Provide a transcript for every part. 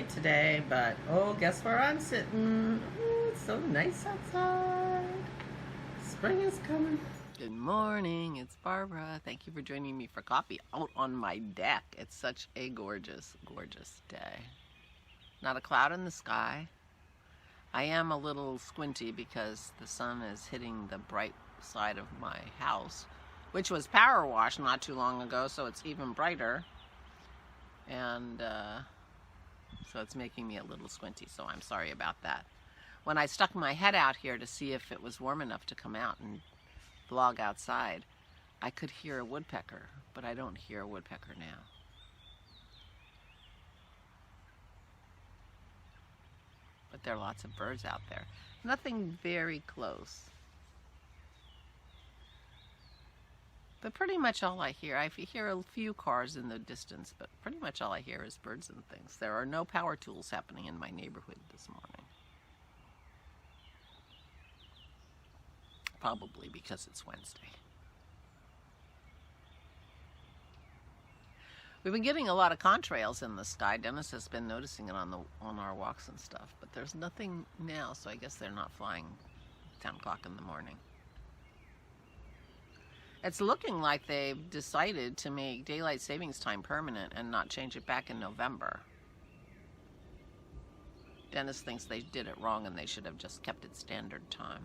late today, but oh, guess where I'm sitting? Ooh, it's so nice outside. Spring is coming. Good morning, it's Barbara. Thank you for joining me for coffee out on my deck. It's such a gorgeous, gorgeous day. Not a cloud in the sky. I am a little squinty because the sun is hitting the bright side of my house, which was power washed not too long ago, so it's even brighter. And so it's making me a little squinty, so I'm sorry about that. When I stuck my head out here to see if it was warm enough to come out and vlog outside, I could hear a woodpecker, but I don't hear a woodpecker now. But there are lots of birds out there. Nothing very close. But pretty much all I hear a few cars in the distance, but pretty much all I hear is birds and things. There are no power tools happening in my neighborhood this morning. Probably because it's Wednesday. We've been getting a lot of contrails in the sky. Dennis has been noticing it on our walks and stuff, but there's nothing now, so I guess they're not flying 10 o'clock in the morning. It's looking like they've decided to make daylight savings time permanent and not change it back in November. Dennis thinks they did it wrong and they should have just kept it standard time.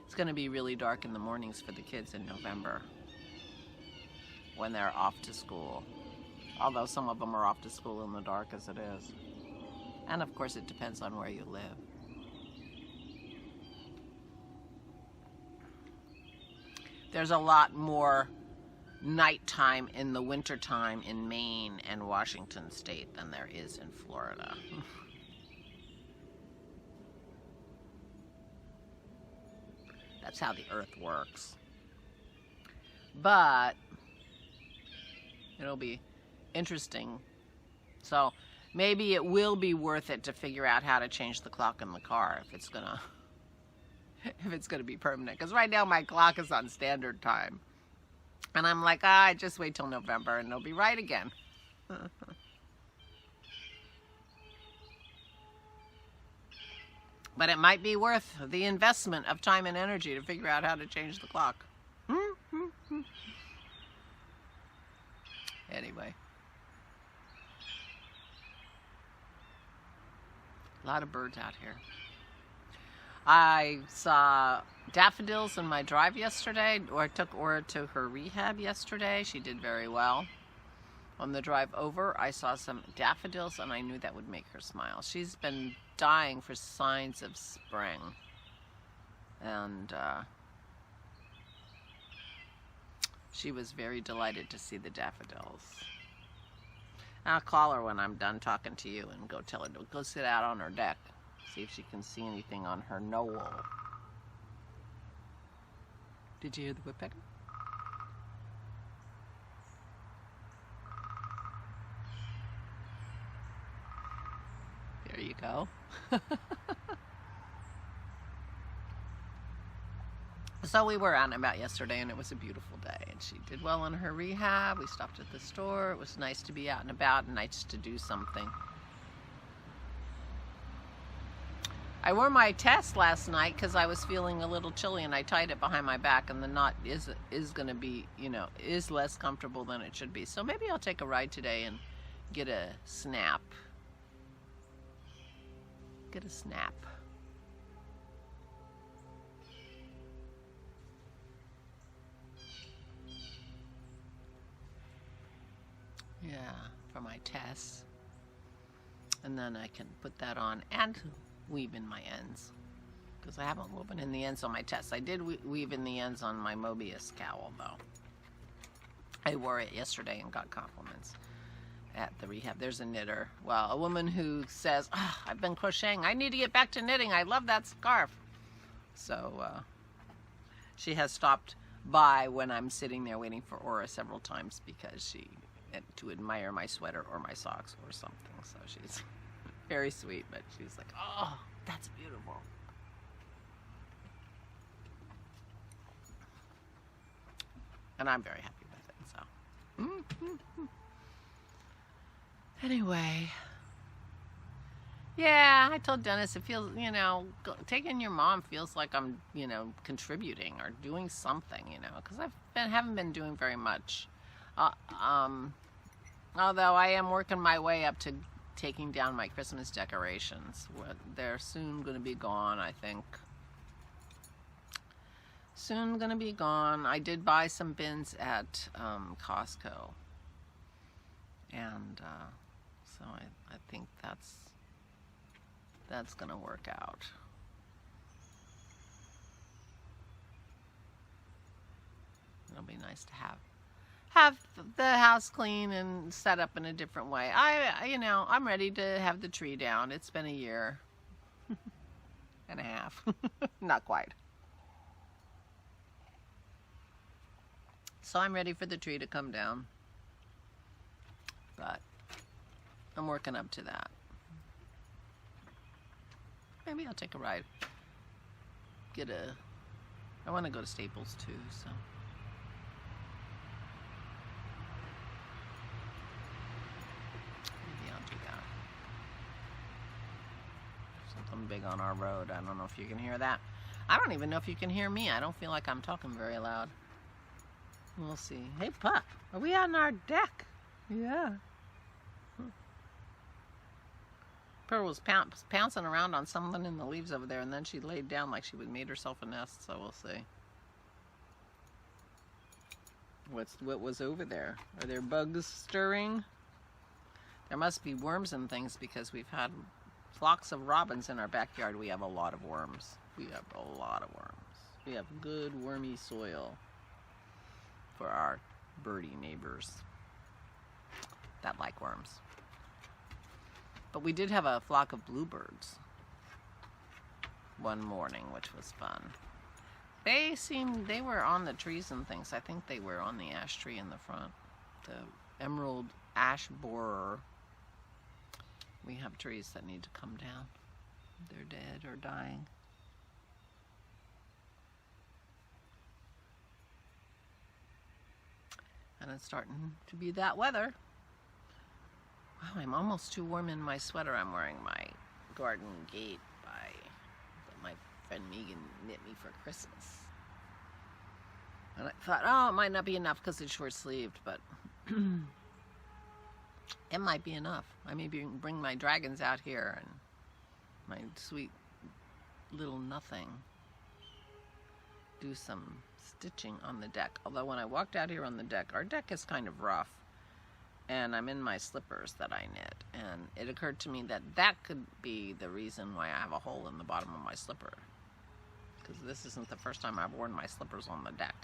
It's going to be really dark in the mornings for the kids in November when they're off to school. Although some of them are off to school in the dark as it is. And of course it depends on where you live. There's a lot more nighttime in the wintertime in Maine and Washington State than there is in Florida. That's how the earth works. But it'll be interesting. So maybe it will be worth it to figure out how to change the clock in the car if it's gonna be permanent. Because right now my clock is on standard time. And I'm like, just wait till November and it'll be right again. But it might be worth the investment of time and energy to figure out how to change the clock. Anyway. A lot of birds out here. I saw daffodils in my drive yesterday, or I took Aura to her rehab yesterday. She did very well. On the drive over, I saw some daffodils and I knew that would make her smile. She's been dying for signs of spring. And she was very delighted to see the daffodils. I'll call her when I'm done talking to you and go tell her to go sit out on her deck. See if she can see anything on her knoll. Did you hear the woodpecker? There you go. So we were out and about yesterday and it was a beautiful day and she did well in her rehab. We stopped at the store. It was nice to be out and about and nice to do something. I wore my test last night because I was feeling a little chilly and I tied it behind my back and the knot is going to be, is less comfortable than it should be. So maybe I'll take a ride today and get a snap. Get a snap. Yeah, for my tests. And then I can put that on and weave in my ends. Because I haven't woven in the ends on my tests. I did weave in the ends on my Mobius cowl though. I wore it yesterday and got compliments at the rehab. There's a knitter. Well, a woman who says, I've been crocheting. I need to get back to knitting. I love that scarf. So she has stopped by when I'm sitting there waiting for Aura several times because to admire my sweater or my socks or something. So she's very sweet, but she's like, oh, that's beautiful. And I'm very happy with it. So Anyway, yeah, I told Dennis it feels, you know, taking your mom feels like I'm, you know, contributing or doing something, you know, because haven't been doing very much. Although I am working my way up to taking down my Christmas decorations. They're soon going to be gone, I think. Soon going to be gone. I did buy some bins at Costco. And so I think that's going to work out. It'll be nice to have the house clean and set up in a different way. You know, I'm ready to have the tree down. It's been a year and a half. Not quite. So I'm ready for the tree to come down. But I'm working up to that. Maybe I'll take a ride. I want to go to Staples too, so. Maybe I'll do that. Something big on our road. I don't know if you can hear that. I don't even know if you can hear me. I don't feel like I'm talking very loud. We'll see. Hey, pup. Are we on our deck? Yeah. Pearl was pouncing around on something in the leaves over there, and then she laid down like she would made herself a nest, so we'll see. What was over there? Are there bugs stirring? There must be worms and things because we've had flocks of robins in our backyard. We have a lot of worms. We have a lot of worms. We have good wormy soil for our birdie neighbors that like worms. But we did have a flock of bluebirds one morning, which was fun. They were on the trees and things. I think they were on the ash tree in the front. The emerald ash borer. We have trees that need to come down. They're dead or dying. And it's starting to be that weather. Wow, I'm almost too warm in my sweater. I'm wearing my Garden Gate that my friend Megan knit me for Christmas. And I thought, oh, it might not be enough because it's short-sleeved, but it might be enough. I may bring my dragons out here and my sweet little nothing. Do some stitching on the deck. Although when I walked out here on the deck, our deck is kind of rough. And I'm in my slippers that I knit. And it occurred to me that that could be the reason why I have a hole in the bottom of my slipper. Because this isn't the first time I've worn my slippers on the deck.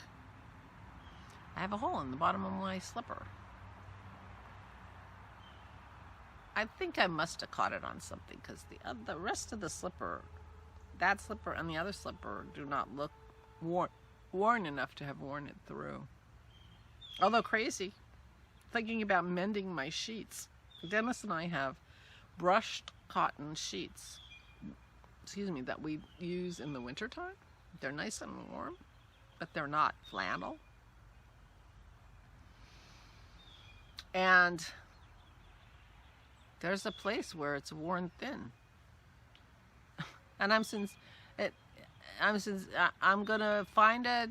I have a hole in the bottom of my slipper. I think I must have caught it on something because the rest of the slipper, that slipper and the other slipper do not look worn enough to have worn it through. Although crazy. Thinking about mending my sheets. Dennis and I have brushed cotton sheets, that we use in the wintertime. They're nice and warm, but they're not flannel. And there's a place where it's worn thin. And I'm gonna find a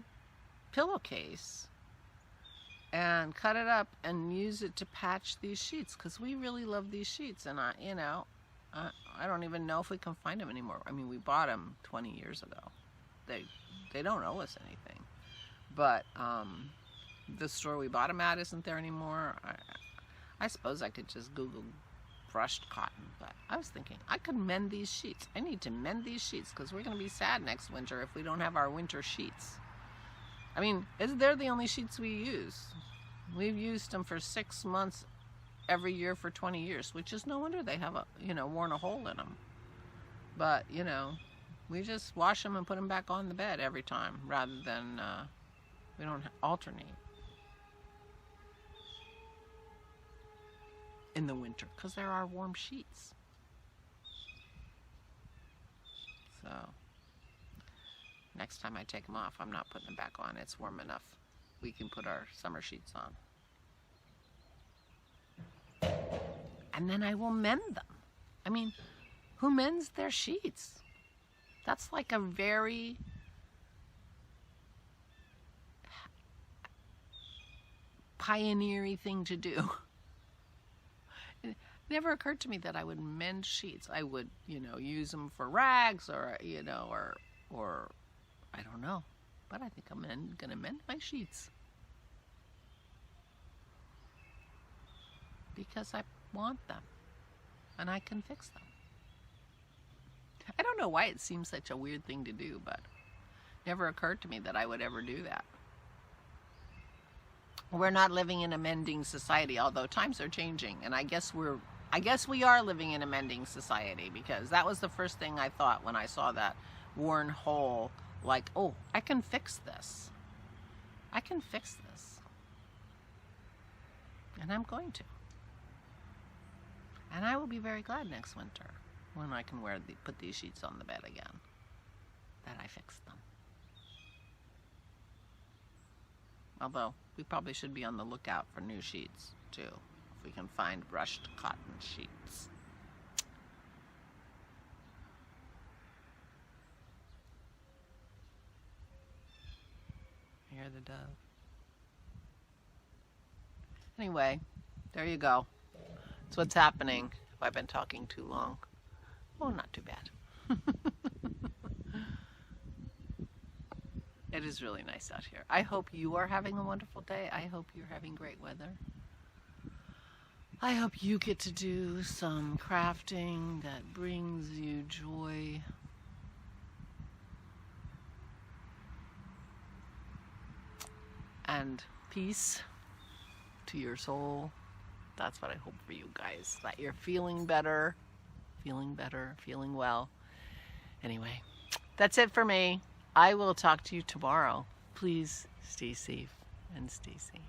pillowcase and cut it up and use it to patch these sheets because we really love these sheets. And I don't even know if we can find them anymore. I mean, we bought them 20 years ago. They don't owe us anything. But the store we bought them at isn't there anymore. I suppose I could just Google brushed cotton, but I was thinking I could mend these sheets. I need to mend these sheets because we're going to be sad next winter if we don't have our winter sheets. I mean, they're the only sheets we use. We've used them for 6 months every year for 20 years, which is no wonder they have worn a hole in them. But, we just wash them and put them back on the bed every time rather than we don't alternate in the winter because there are warm sheets. So next time I take them off, I'm not putting them back on. It's warm enough. We can put our summer sheets on. and then I will mend them. I mean, who mends their sheets? That's like a very pioneering thing to do. It never occurred to me that I would mend sheets. I would, use them for rags or, or I don't know. But I think I'm going to mend my sheets. Because I want them. And I can fix them. I don't know why it seems such a weird thing to do, but it never occurred to me that I would ever do that. We're not living in a mending society, although times are changing, and I guess we are living in a mending society, because that was the first thing I thought when I saw that worn hole, like, oh, I can fix this. I can fix this. And I'm going to. And I will be very glad next winter when I can put these sheets on the bed again, that I fixed them. Although, we probably should be on the lookout for new sheets, too, if we can find brushed cotton sheets. Hear the dove. Anyway, there you go. That's what's happening. If I've been talking too long. Oh, not too bad. It is really nice out here. I hope you are having a wonderful day. I hope you're having great weather. I hope you get to do some crafting that brings you joy. And peace to your soul. That's what I hope for you guys. That you're feeling better, feeling well. Anyway, that's it for me. I will talk to you tomorrow. Please stay safe and stay sane.